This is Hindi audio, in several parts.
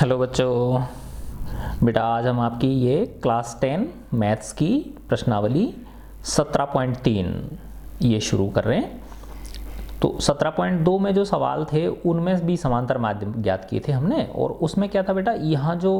हेलो बच्चों, बेटा आज हम आपकी ये क्लास 10 मैथ्स की प्रश्नावली 17.3 ये शुरू कर रहे हैं। तो 17.2 में जो सवाल थे उनमें भी समांतर माध्यम ज्ञात किए थे हमने। और उसमें क्या था बेटा, यहाँ जो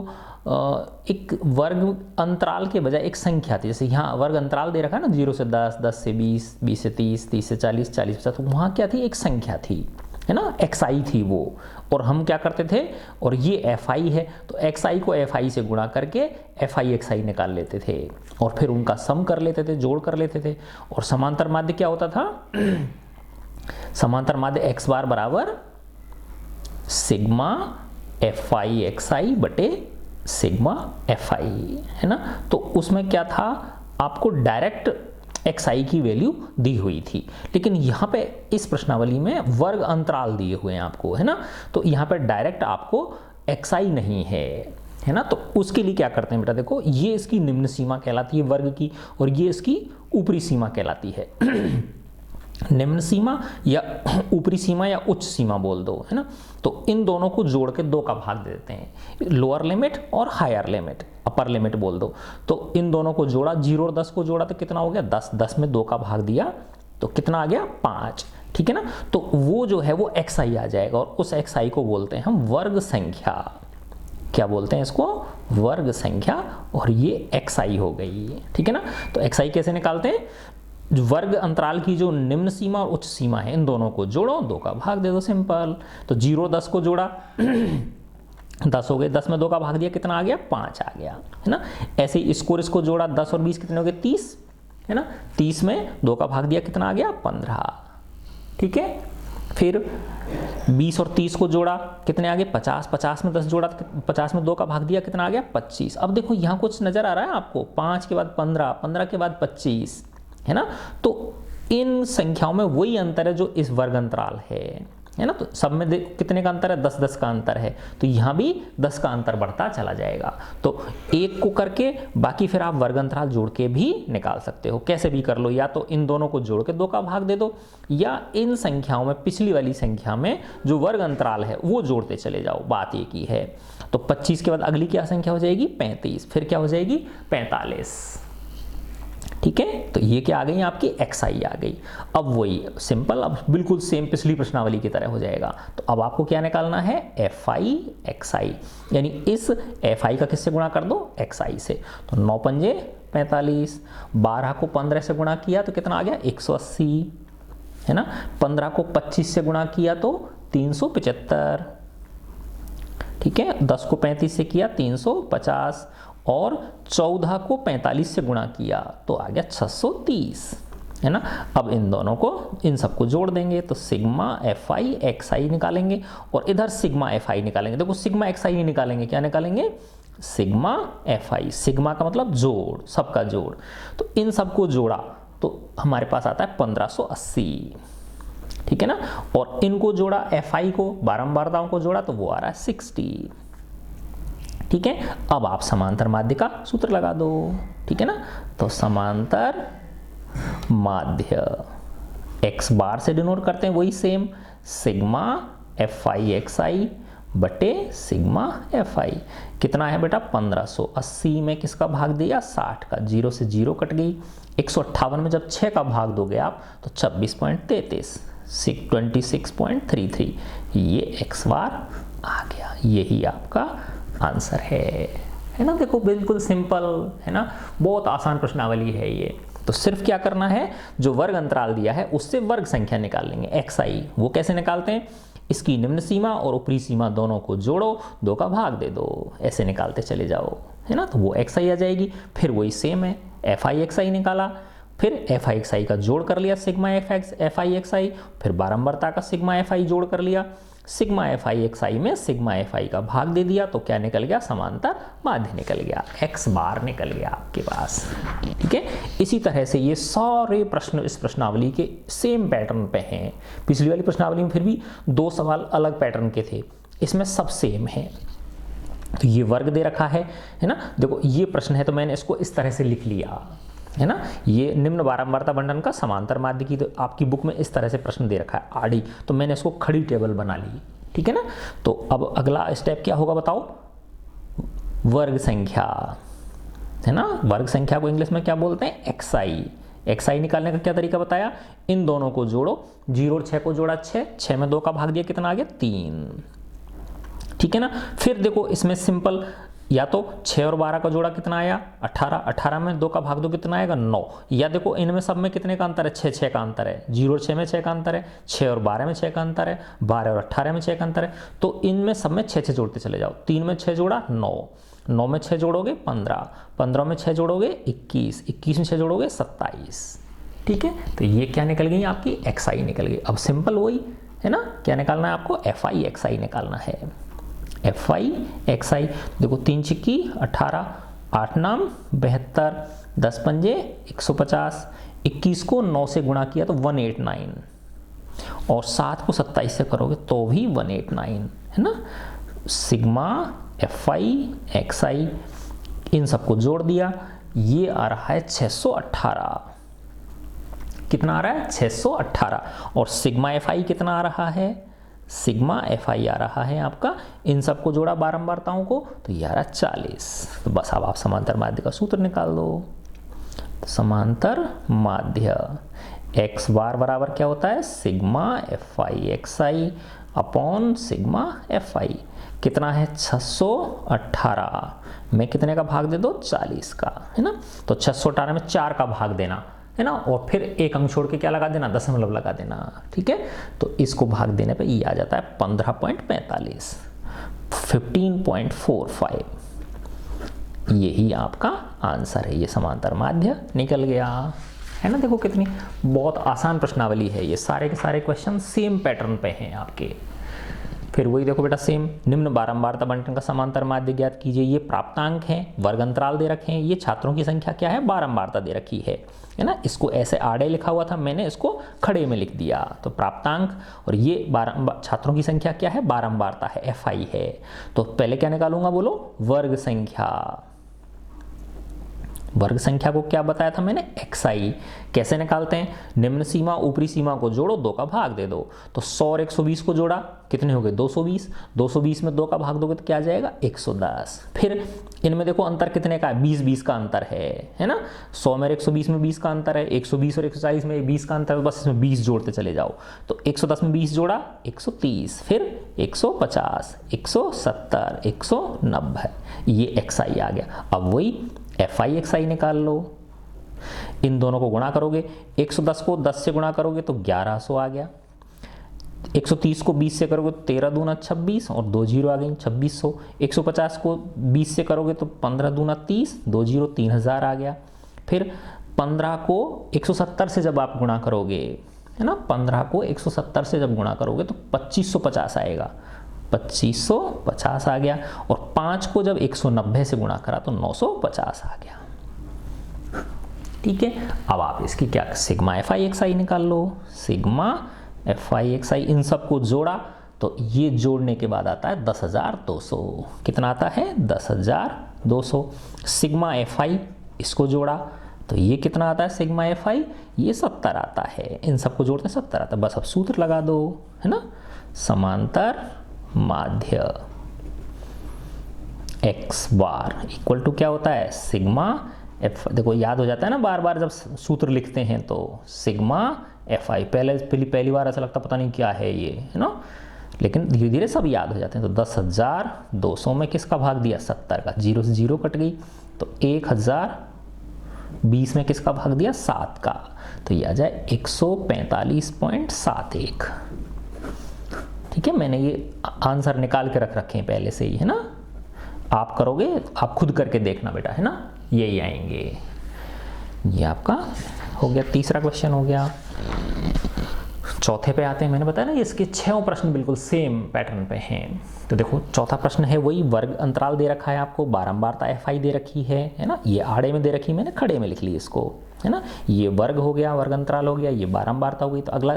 एक वर्ग अंतराल के बजाय एक संख्या थी। जैसे यहाँ वर्ग अंतराल दे रखा है ना, 0 से 10, 10 से 20, 20 से 30, 30 से 40, 40 से 50। तो वहाँ क्या थी, एक संख्या थी, है ना, xi थी वो। और हम क्या करते थे, और ये fi है तो xi को fi से गुणा करके fi xi निकाल लेते थे और फिर उनका सम कर लेते थे, जोड़ कर लेते थे। और समांतर माध्य क्या होता था समांतर माध्य x बार बराबर सिग्मा fi xi बटे सिग्मा fi, है ना। तो उसमें क्या था, आपको डायरेक्ट xi की वैल्यू दी हुई थी, लेकिन यहाँ पे इस प्रश्नावली में वर्ग अंतराल दिए हुए हैं आपको, है ना। तो यहाँ पे डायरेक्ट आपको xi नहीं है ना। तो उसके लिए क्या करते हैं बेटा, देखो ये इसकी निम्न सीमा कहलाती है वर्ग की, और ये इसकी ऊपरी सीमा कहलाती है। निम्न सीमा या ऊपरी सीमा या उच्च सीमा बोल दो, है ना। तो इन दोनों को जोड़ के 2 का भाग दे देते हैं, लोअर लिमिट और हायर लिमिट, अपर लिमिट बोल दो। तो इन दोनों को जोड़ा, 0 और 10 को जोड़ा तो कितना हो गया 10, 10 में 2 का भाग दिया तो कितना आ गया 5, ठीक है ना। तो वो जो है वो xi आ जाएगा, और उस xi को बोलते हैं हम वर्ग संख्या। क्या बोलते हैं इसको, वर्ग संख्या। और ये xi हो गई, ठीक है ना। तो xi कैसे निकालते हैं, वर्ग अंतराल की जो निम्न सीमा और उच्च सीमा है इन दोनों को जोड़ो, 2 का भाग दे दो, सिंपल। तो 0 10 को जोड़ा 10 हो गए, 10 में 2 का भाग दिया कितना आ गया 5 आ गया, है ना। ऐसे ही इसको जोड़ा, 10 और 20 कितने हो गए 30, है ना। 30 में 2 का भाग दिया कितना आ गया 15, ठीक है। फिर 20 और 30 को जोड़ा कितने आ गए 50, 50 में 10 जोड़ा 50 में 2 का भाग दिया कितना आ गया 25। अब देखो यहाँ कुछ नजर आ रहा है आपको, 5 के बाद 15, 15 के बाद 25, है ना। तो इन संख्याओं में वही अंतर है जो इस वर्ग अंतराल है ना। तो सब में कितने का अंतर है 10 10 का अंतर है, तो यहाँ भी 10 का अंतर बढ़ता चला जाएगा। तो एक को करके बाकी फिर आप वर्ग अंतराल जोड़ के भी निकाल सकते हो, कैसे भी कर लो। या तो इन दोनों को जोड़ के 2 का भाग दे दो, या इन संख्याओं में पिछली वाली संख्या में जो वर्ग अंतराल है वो जोड़ते चले जाओ, बात एक ही है। तो 25 के बाद अगली क्या संख्या हो जाएगी 35, फिर क्या हो जाएगी 45, ठीक है। तो ये क्या आ गई आपकी xi आ गई। अब वही सिंपल, अब बिल्कुल सेम पिछली प्रश्नावली की तरह हो जाएगा। तो अब आपको क्या निकालना है fi xi, यानी इस fi का किससे गुणा कर दो xi से। तो 9 पंजे 45, 12 को 15 से गुणा किया तो कितना आ गया 180, है ना। 15 को 25 से गुणा किया तो 375, ठीक है। 10 को 35 से किया 350, और 14 को 45 से गुणा किया तो आ गया 630, है ना। अब इन दोनों को, इन सबको जोड़ देंगे तो सिग्मा fi xi निकालेंगे, और इधर सिग्मा fi निकालेंगे। देखो सिग्मा xi नहीं निकालेंगे, क्या निकालेंगे सिग्मा fi। सिग्मा का मतलब जोड़, सबका जोड़। तो इन सबको जोड़ा तो हमारे पास आता है 1580, ठीक है ना। और इनको जोड़ा fi को, बारंबारताओं को जोड़ा तो वो आ रहा है 60, ठीक है। अब आप समांतर माध्य का सूत्र लगा दो, ठीक है ना। तो समांतर माध्य x बार से डिनोट करते हैं वही सेम, सिग्मा fi xi बटे सिग्मा fi। कितना है बेटा 1580 में किसका भाग दिया 60 का, 0 से 0 कट गई। 158 में जब 6 का भाग दोगे आप तो 26.33, 26.33, ये x बार आ गया। यही आपका आंसर है ना। देखो बिल्कुल सिंपल है ना, बहुत आसान प्रश्नावली है ये। तो सिर्फ क्या करना है, जो वर्ग अंतराल दिया है उससे वर्ग संख्या निकाल लेंगे xi। वो कैसे निकालते हैं, इसकी निम्न सीमा और ऊपरी सीमा दोनों को जोड़ो, 2 का भाग दे दो, ऐसे निकालते चले जाओ, है ना। तो वो xi आ जाएगी। फिर वही सेम है, fi xi निकाला, फिर fi xi का जोड़ कर लिया सिग्मा fi xi, फिर बारंबारता का सिग्मा fi जोड़ कर लिया, सिग्मा fi xi में सिग्मा fi का भाग दे दिया तो क्या निकल गया समांतर माध्य निकल गया, x बार निकल गया आपके पास, ठीक है। इसी तरह से ये सारे प्रश्न इस प्रश्नावली के सेम पैटर्न पे हैं। पिछली वाली प्रश्नावली में फिर भी 2 सवाल अलग पैटर्न के थे, इसमें सब सेम है। तो ये वर्ग दे रखा है ना। देखो ये प्रश्न है तो मैंने इसको इस तरह से लिख लिया, है ना। ये निम्न बारंबारता बंधन का समांतर माध्य की, तो आपकी बुक में इस तरह से प्रश्न दे रखा है आड़ी, तो मैंने इसको खड़ी टेबल बना ली, ठीक है ना। तो अब अगला स्टेप क्या होगा बताओ, वर्ग संख्या, है ना, वर्ग संख्या को इंग्लिश में क्या बोलते हैं, एक्सआई। एक्सआई निकालने का क्या तरीका बताया, इन दोनों को जोड़ो, 0 और 6 को जोड़ा 6, 6 में 2 का भाग दिया, कितना आ गया 3, ठीक है ना। फिर देखो इसमें सिंपल, या तो 6 और 12 का जोड़ा कितना आया 18, 18 में 2 का भाग दो कितना आएगा 9, या देखो इनमें सब में कितने का अंतर है, 6 6 का अंतर है, 0 और 6 में 6 का अंतर है, 6 और 12 में 6 का अंतर है, 12 और 18 में 6 का अंतर है, तो इनमें सब में 6 6 जोड़ते चले जाओ, 3 में 6 जोड़ा 9, 9 में 6 जोड़ोगे 15, 15 में 6 जोड़ोगे 21, 21 में 6 जोड़ोगे 27, ठीक है। तो ये क्या निकल गई आपकी, एक्सआई निकल गई। अब सिंपल वही है ना, क्या निकालना है आपको, एफआई एक्सआई निकालना है, एफआई एक्सआई। देखो 3 चिक्की 18, 8 नाम 72, 10 पंजे 150, 21 को 9 से गुणा किया तो 189, और 7 को 27 से करोगे तो भी 189, है ना। सिग्मा एफआई एक्सआई, इन सबको जोड़ दिया, ये आ रहा है 618, कितना आ रहा है 618, और सिग्मा एफआई कितना आ रहा है, सिग्मा एफआई आ रहा है आपका, इन सबको जोड़ा बारंबारताओं को तो ये आ रहा है 40। तो बस अब आप समांतर माध्य का सूत्र निकाल दो। तो समांतर माध्य एक्स बार बराबर क्या होता है, sigma FI XI upon sigma FI, कितना है 618 में कितने का भाग दे दो 40 का, है ना। तो 618 में 4 का भाग देना, है ना, और फिर एक अंक छोड़ के क्या लगा देना, दशमलव लगा देना, ठीक है। तो इसको भाग देने पे ये आ जाता है 15.45, 15.45, यही आपका आंसर है। ये समांतर माध्य निकल गया, है ना। देखो कितनी बहुत आसान प्रश्नावली है, ये सारे के सारे क्वेश्चन सेम पैटर्न पे हैं आपके। फिर वही देखो बेटा, सेम निम्न बारंबारता बंटन का समांतर माध्य ज्ञात कीजिए। ये प्राप्तांक हैं, वर्ग अंतराल दे रखे हैं, ये छात्रों की संख्या क्या है, बारंबारता दे रखी है ना। इसको ऐसे आड़े लिखा हुआ था, मैंने इसको खड़े में लिख दिया। तो प्राप्तांक और ये छात्रों की संख्या क्या है, बारंबारता है, एफआई है। तो पहले क्या निकालूंगा बोलो, वर्ग संख्या। वर्ग संख्या को क्या बताया था मैंने, एक्सआई। कैसे निकालते हैं, निम्न सीमा ऊपरी सीमा को जोड़ो, 2 का भाग दे दो। तो 100 और 120 को जोड़ा, कितने हो गए 220, 220 में 2 का भाग दोगे तो क्या आ जाएगा 110। फिर इनमें देखो अंतर कितने का है, 20-20 का अंतर है ना। 100 में 120 में 20 का अंतर है, 120 और 140 में 20 का अंतर है, बस इसमें 20 जोड़ते चले जाओ। तो 110 में 20 जोड़ा 130, फिर 150, 170, 190, ये एक्सआई आ गया। अब वही एफआई एक्सआई निकाल लो, इन दोनों को गुणा करोगे, 110 को 10 से गुणा करोगे तो 1100 आ गया, 130 को 20 से करोगे तो 13 दूना 26 और 2 जीरो आ गई 2600, 150 को 20 से करोगे तो 15 दूना 30, 2 जीरो 3000 आ गया। फिर 15 को 170 से जब आप गुणा करोगे, है ना, 15 को 170 से जब गुणा करोगे तो 2550 आएगा, 2550 आ गया। और 5 को जब 190 से गुणा करा तो 950 आ गया, ठीक है। अब आप इसकी क्या सिग्मा एफआई एक्सआई निकाल लो, सिग्मा एफआई एक्सआई, इन सबको जोड़ा तो ये जोड़ने के बाद आता है 10,200, कितना आता है 10,200। सिग्मा एफआई इसको जोड़ा तो ये कितना आता है, सिग्मा एफआई ये 70 आता है, इन सबको जोड़ते 70 आता है। बस अब सूत्र लगा दो, है ना, समांतर माध्य एक्स बार इक्वल टू क्या होता है, सिग्मा एफ। देखो याद हो जाता है ना बार बार जब सूत्र लिखते हैं तो, सिग्मा एफ आई। पहली बार ऐसा लगता पता नहीं क्या है ये, है ना, लेकिन धीरे धीरे सब याद हो जाते हैं। तो 10,200 में किसका भाग दिया 70 का, 0 से 0 कट गई, तो 1020 में किसका भाग दिया 7 का, तो ये आ जाए 145.71, ठीक है। मैंने ये आंसर निकाल के रख रखे हैं पहले से ही, है ना, आप करोगे आप खुद करके देखना बेटा, है ना, यही आएंगे। ये आपका हो गया, तीसरा क्वेश्चन हो गया। चौथे पे आते हैं, मैंने बताया ना इसके 6 प्रश्न बिल्कुल सेम पैटर्न पे हैं। तो देखो चौथा प्रश्न है वही, वर्ग अंतराल दे रखा है आपको, बारंबारता एफआई दे रखी है ना, ये आड़े में दे रखी, मैंने खड़े में लिख ली इसको, है ना। ये वर्ग हो गया, वर्ग अंतराल हो गया, ये बारंबारता हो गई। तो अगला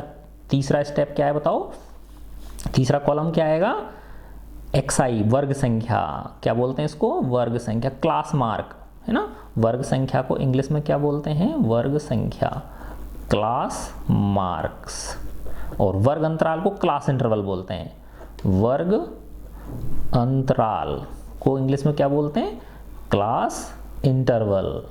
तीसरा स्टेप क्या है बताओ, तीसरा कॉलम क्या आएगा, एक्सआई वर्ग संख्या, क्या बोलते हैं इसको, वर्ग संख्या, क्लास मार्क, है ना। वर्ग संख्या को इंग्लिश में क्या बोलते हैं, वर्ग संख्या, क्लास मार्क्स। और वर्ग अंतराल को क्लास इंटरवल बोलते हैं, वर्ग अंतराल को इंग्लिश में क्या बोलते हैं, क्लास इंटरवल,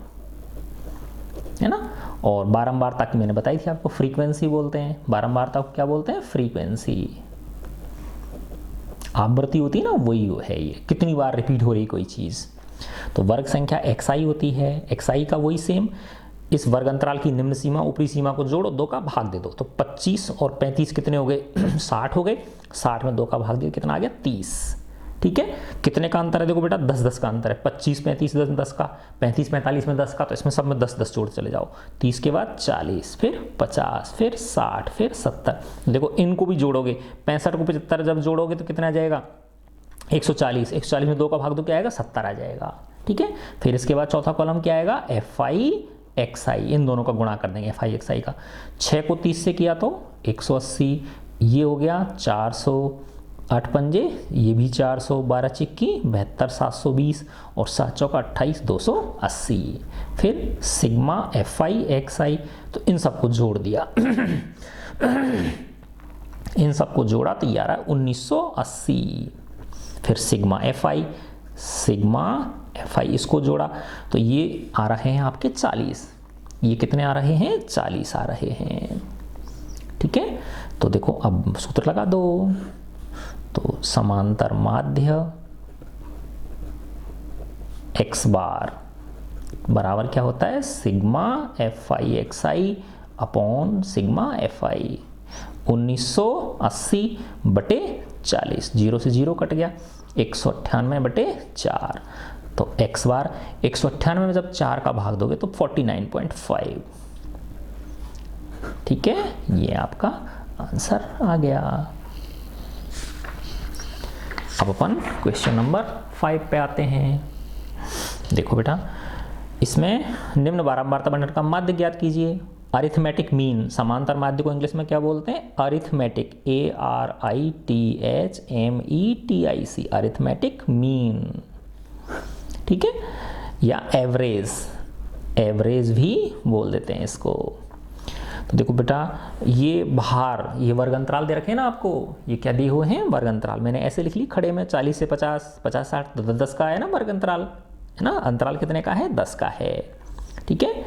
है ना। और बारंबारता की मैंने बताई थी आपको, फ्रीक्वेंसी बोलते हैं, बारंबारता को क्या बोलते हैं, फ्रीक्वेंसी। आवृत्ति होती है ना, वही है ये, कितनी बार रिपीट हो रही कोई चीज़। तो वर्ग संख्या xi होती है, xi का वही सेम, इस वर्ग अंतराल की निम्न सीमा ऊपरी सीमा को जोड़ो, 2 का भाग दे दो, तो 25 और 35 कितने हो गए 60 हो गए, 60 में 2 का भाग दिया कितना आ गया 30, ठीक है। कितने का अंतर है देखो बेटा, 10-10 का अंतर है, 25 35 10 10 का, 35 45 में 10 का, तो इसमें सब में 10-10 जोड़ चले जाओ, 30 के बाद 40, फिर 50, फिर 60, फिर 70, देखो इनको भी जोड़ोगे, 65 को 75 जब जोड़ोगे तो कितना आ जाएगा 140, 140 में 2 का भाग दो क्या आएगा 70 आ जाएगा, ठीक है। फिर इसके बाद चौथा कॉलम क्या आएगा, FI इन दोनों का गुणा कर देंगे, FI का, 6 को 30 से किया तो 180, ये हो गया 400, 8 पंजे ये भी 400, 12 चिक्की 72, 720 और 7 चौका 28, 280। फिर सिग्मा FI तो इन सबको जोड़ दिया इन सबको जोड़ा तो ये आ रहा है 1980। फिर सिग्मा FI इसको जोड़ा तो ये आ रहे हैं आपके 40, ये कितने आ रहे हैं 40 आ रहे हैं, ठीक है। तो देखो अब सूत्र लगा दो, तो समांतर माध्य x बार बराबर क्या होता है, sigma FI upon sigma FI, 1980 बटे 40, 0 से 0 कट गया, 198 बटे 4, तो x बार 198 में जब 4 का भाग दोगे तो 49.5, ठीक है, ये आपका आंसर आ गया। अब अपन क्वेश्चन नंबर 5 पे आते हैं। देखो बेटा, इसमें निम्न बारंबारता बंटन का माध्य ज्ञात कीजिए। अरिथमेटिक मीन, समांतर माध्य को इंग्लिश में क्या बोलते हैं, अरिथमेटिक, ARITHMETIC, अरिथमेटिक मीन, ठीक है, या एवरेज भी बोल देते हैं इसको। तो देखो बेटा, ये बाहर ये वर्ग अंतराल दे रखे हैं ना आपको, ये क्या दिए हुए हैं वर्ग अंतराल, मैंने ऐसे लिख ली खड़े में, 40 से 50, 50 60, 10 का है ना वर्ग अंतराल, है ना, अंतराल कितने का है 10 का है, ठीक है।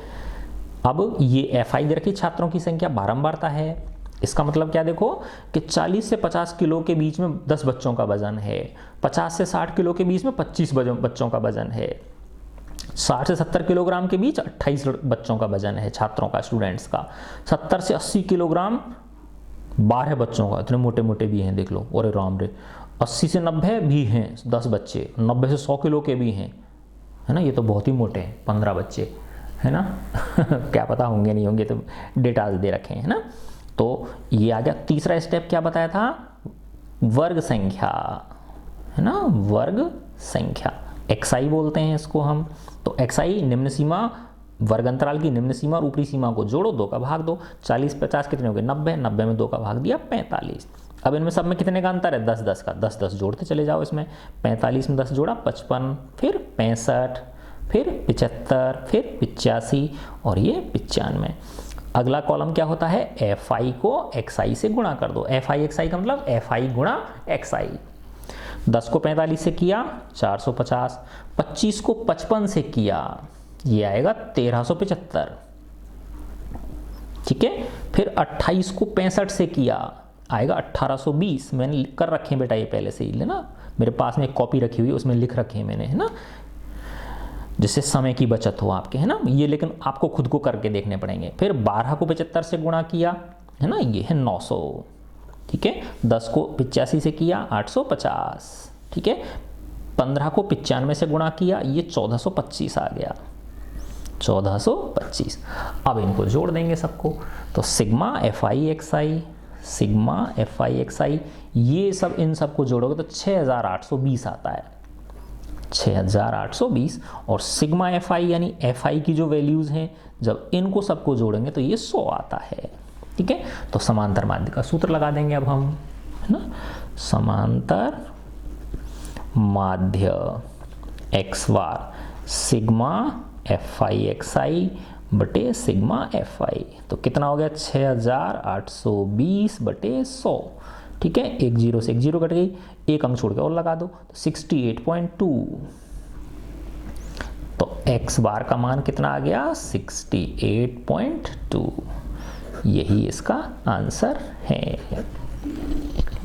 अब ये FI दे रखी छात्रों की संख्या, बारंबारता है, इसका मतलब क्या देखो कि 40 से 50 किलो के बीच में 10 बच्चों का वजन है, 50 से 60 किलो के बीच में 25 बच्चों का वजन है, 60 से 70 किलोग्राम के बीच 28 बच्चों का वजन है छात्रों का, स्टूडेंट्स का, 70 से 80 किलोग्राम 12 बच्चों का, इतने मोटे मोटे भी हैं देख लो, और राम रे, 80 से 90 भी हैं 10 बच्चे, 90 से 100 किलो के भी हैं, है ना, ये तो बहुत ही मोटे हैं 15 बच्चे, है ना क्या पता होंगे नहीं होंगे, तो डेटाज दे रखे हैं ना। तो ये आ गया। तीसरा स्टेप क्या बताया था, वर्ग संख्या, है ना, वर्ग संख्या XI बोलते हैं इसको हम। तो XI निम्न सीमा, वर्ग अंतराल की निम्न सीमा और ऊपरी सीमा को जोड़ो, 2 का भाग दो, 40 50 कितने हो गए 90, 90 में 2 का भाग दिया 45। अब इनमें सब में कितने का अंतर है 10-10 का, 10-10 जोड़ते चले जाओ इसमें, 45 में 10 जोड़ा 55, फिर 65, फिर 75, फिर 85 और ये 95। अगला कॉलम क्या होता है, FI को XI से गुणा कर दो, FI XI का मतलब FI गुणा XI। 10 को 45 से किया 450, 25 को 55 से किया ये आएगा 1375, ठीक है। फिर 28 को 65 से किया आएगा 1820, मैंने लिख कर रखे हैं बेटा ये पहले से ही, लेना मेरे पास में एक कॉपी रखी हुई है उसमें लिख रखे हैं मैंने, है ना, जिससे समय की बचत हो आपके, है ना, ये लेकिन आपको खुद को करके देखने पड़ेंगे। फिर 12 को 75 से गुणा किया, है ना, ये है 900, ठीक है। 10 को 85 से किया 850, ठीक है। 15 को 95 से गुणा किया, ये 1425 आ गया, 1425। अब इनको जोड़ देंगे सबको, तो सिग्मा FI XI ये सब, इन सबको जोड़ोगे तो 6820 आता है, 6820। और सिग्मा FI यानी FI की जो वैल्यूज हैं, जब इनको सबको जोड़ेंगे तो ये 100 आता है, ठीक है। तो समांतर माध्य का सूत्र लगा देंगे अब हम, है ना, समांतर माध्य x बार सिग्मा FI XI बटे सिग्मा FI, तो कितना हो गया 6820 बटे 100, ठीक है, एक जीरो से एक जीरो कट गई, एक अंक छोड़ के और लगा दो तो 68.2। तो x बार का मान कितना आ गया 68.2। यही इसका आंसर है।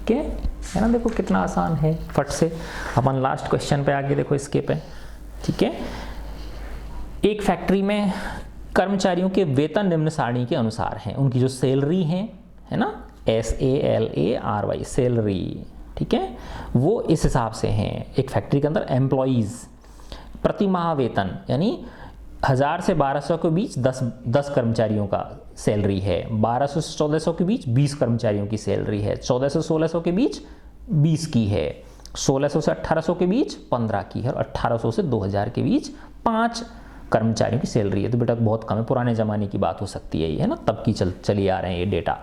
ठीक है ना, देखो कितना आसान है। फट से अपन लास्ट क्वेश्चन पे आगे देखो इसके पे। ठीक है, एक फैक्ट्री में कर्मचारियों के वेतन निम्न सारणी के अनुसार हैं। उनकी जो सैलरी है ना, SALARY सैलरी, ठीक है, वो इस हिसाब से हैं। एक फैक्ट्री के अंदर एम्प्लॉइज प्रति माह वेतन यानी 1000 से 1200 के बीच 10 कर्मचारियों का सैलरी है, 1200 से 1400 के बीच 20 कर्मचारियों की सैलरी है, 1400 से 1600 के बीच 20 की है, 1600 से 1800 के बीच 15 की है और 1800 से 2000 के बीच 5 कर्मचारियों की सैलरी है। तो बेटा बहुत कम है, पुराने ज़माने की बात हो सकती है ये, है ना, तब की चली आ रहे हैं ये डेटा,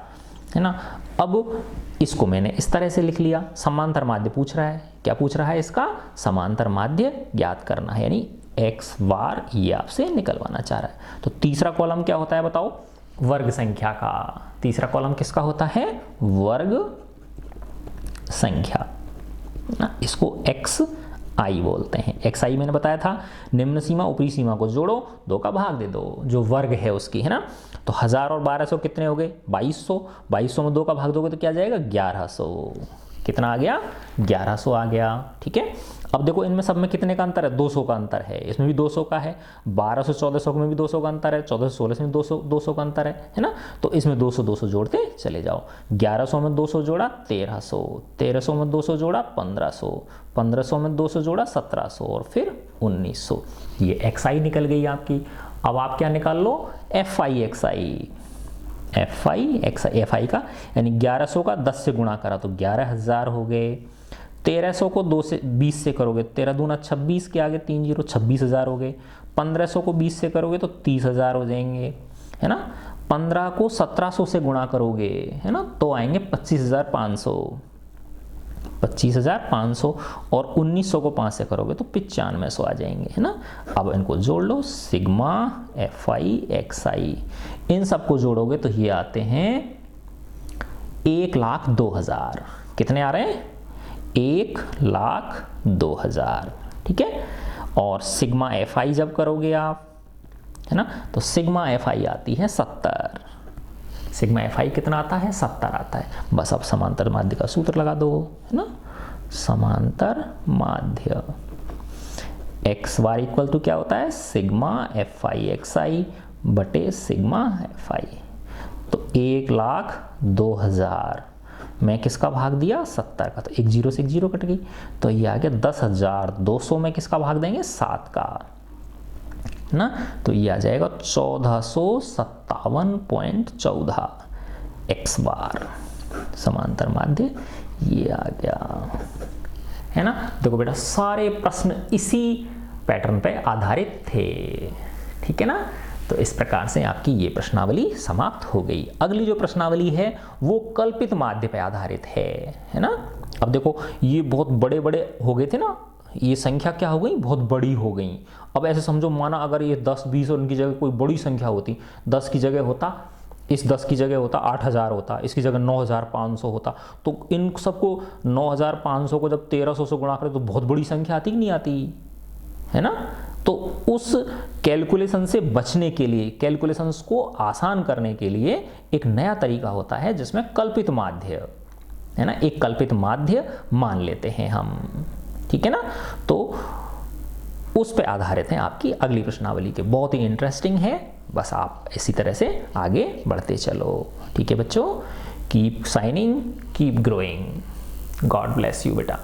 है ना। अब इसको मैंने इस तरह से लिख लिया। समांतर माध्य पूछ रहा है, क्या पूछ रहा है, इसका समांतर माध्य ज्ञात करना है, यानी x बार ये आपसे निकलवाना चाह रहा है। तो तीसरा कॉलम क्या होता है बताओ, वर्ग संख्या का। तीसरा कॉलम किसका होता है, वर्ग संख्या ना, इसको xi बोलते हैं। xi मैंने बताया था, निम्न सीमा ऊपरी सीमा को जोड़ो, 2 का भाग दे दो, जो वर्ग है उसकी, है ना। तो 1000 और 1200 कितने हो गए 2200, 2200 में 2 का भाग दोगे तो क्या जाएगा 1100। कितना आ गया 1100 आ गया। ठीक है, अब देखो इनमें सब में कितने का अंतर है, 200 का अंतर है, इसमें भी 200 का है, 1200 से 1400 में भी 200 का अंतर है, 1400 से 1600 में 200 का अंतर है ना। तो इसमें 200 जोड़ते चले जाओ। 1100 में 200 जोड़ा 1300, 1300 में 200 जोड़ा 1500, 1500 में 200 जोड़ा 1700 और फिर 1900। ये xi निकल गई आपकी। अब आप क्या निकाल लो, fi xi का, यानी 1100 का 10 से गुणा करा तो 11000 हो गए। 1300 को 20 से करोगे, 13 दूना 26 के आगे 3 जीरो 26000 हो गए। 1500 को 20 से करोगे तो 30000 हो जाएंगे, है ना। 15 को 1700 से गुणा करोगे, है ना, तो आएंगे 25500 और 1900 को 5 से करोगे तो 9500 आ जाएंगे, है ना। अब इनको जोड़ लो, सिग्मा fi xi, इन सबको जोड़ोगे तो ये आते हैं 1,02,000। कितने आ रहे हैं 1,02,000। ठीक है, और सिग्मा fi जब करोगे आप, है ना, तो सिग्मा fi आती है 70। सिग्मा fi कितना आता है 70 आता है। बस अब समांतर माध्य का सूत्र लगा दो, है ना। समांतर माध्य x बार इक्वल टू क्या होता है, सिग्मा fi xi बटे सिग्मा fi। तो 1,02,000 में किसका भाग दिया 70 का, तो एक जीरो से एक जीरो कट गई, तो ये आ गया 10,200 में किसका भाग देंगे 7 का ना, तो ये आ जाएगा 1457.14 x बार। समांतर माध्य ये आ गया, है ना। देखो बेटा सारे प्रश्न इसी पैटर्न पे आधारित थे, ठीक है ना। तो इस प्रकार से आपकी ये प्रश्नावली समाप्त हो गई। अगली जो प्रश्नावली है वो कल्पित माध्य पे आधारित है ना। अब देखो ये बहुत बड़े बड़े हो गए थे ना, ये संख्या क्या हो गई बहुत बड़ी हो गई। अब ऐसे समझो, माना अगर ये 10 20 और उनकी जगह कोई बड़ी संख्या होती, 10 की जगह होता, इस 10 की जगह होता 8000 होता, इसकी जगह 9500 होता, तो इन सबको 9500 को जब 1300 से गुणा करें तो बहुत बड़ी संख्या आती कि नहीं आती, है ना। तो उस कैलकुलेशन से बचने के लिए, कैलकुलेशंस को आसान करने के लिए एक नया तरीका होता है जिसमें कल्पित माध्य, है ना, एक कल्पित माध्य मान लेते हैं हम, ठीक है ना। तो उस पे आधारित है आपकी अगली प्रश्नावली के। बहुत ही इंटरेस्टिंग है, बस आप इसी तरह से आगे बढ़ते चलो, ठीक है बच्चों। Keep signing, keep growing, God bless you बेटा।